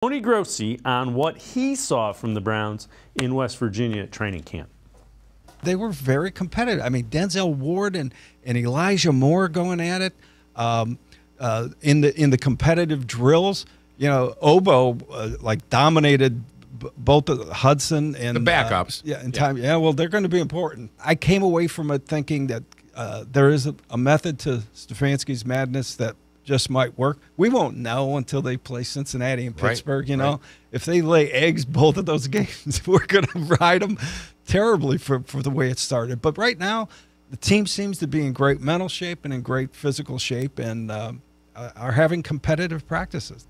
Tony Grossi on what he saw from the Browns in West Virginia at training camp. They were very competitive. I mean, Denzel Ward and Elijah Moore going at it in the competitive drills. You know, Obo like dominated both Hudson and the backups. In time. Yeah, well, they're going to be important. I came away from it thinking that there is a method to Stefanski's madness that just might work. We won't know until they play Cincinnati and Pittsburgh. You know, if they lay eggs both of those games, we're going to ride them terribly for the way it started. But right now, the team seems to be in great mental shape and in great physical shape, and are having competitive practices.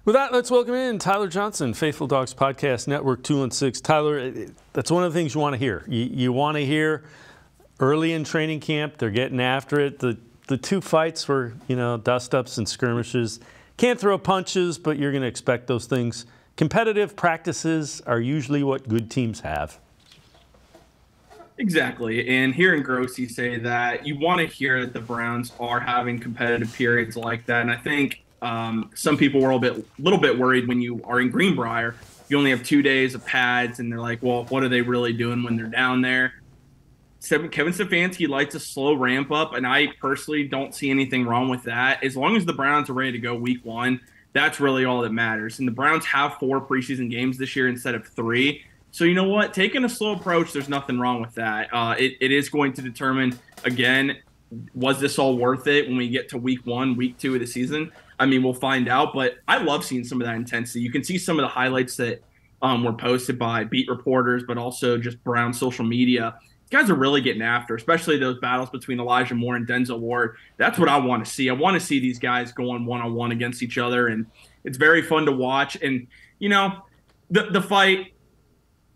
With that, let's welcome in Tyler Johnson, Faithful Dogs Podcast Network 216. Tyler, that's one of the things you want to hear. You want to hear early in training camp, they're getting after it. The two fights were, you know, dust-ups and skirmishes. Can't throw punches, but you're going to expect those things. Competitive practices are usually what good teams have. Exactly. And hearing Grossi say that, you want to hear that the Browns are having competitive periods like that. And I think some people were a little bit worried when you are in Greenbrier. You only have 2 days of pads, and they're like, well, what are they really doing when they're down there? Kevin Stefanski likes a slow ramp up, and I personally don't see anything wrong with that. As long as the Browns are ready to go week one, that's really all that matters. And the Browns have 4 preseason games this year instead of 3. So you know what? Taking a slow approach, there's nothing wrong with that. It is going to determine, again, was this all worth it when we get to week 1, week 2 of the season? I mean, we'll find out, but I love seeing some of that intensity. You can see some of the highlights that were posted by beat reporters, but also just Brown social media. Guys are really getting after, especially those battles between Elijah Moore and Denzel Ward. That's what I want to see. I want to see these guys going one-on-one against each other, and it's very fun to watch. And, you know, the fight,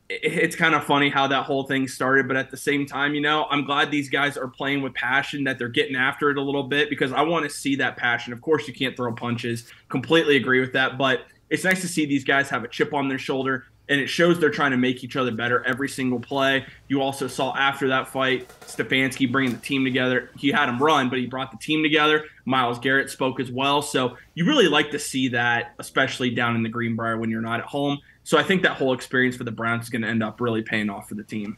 it's kind of funny how that whole thing started, but at the same time, you know, I'm glad these guys are playing with passion, that they're getting after it a little bit, because I want to see that passion. Of course, you can't throw punches. Completely agree with that, but it's nice to see these guys have a chip on their shoulder, and it shows they're trying to make each other better every single play. You also saw after that fight, Stefanski bringing the team together. He had him run, but he brought the team together. Myles Garrett spoke as well. So you really like to see that, especially down in the Greenbrier when you're not at home. So I think that whole experience for the Browns is going to end up really paying off for the team.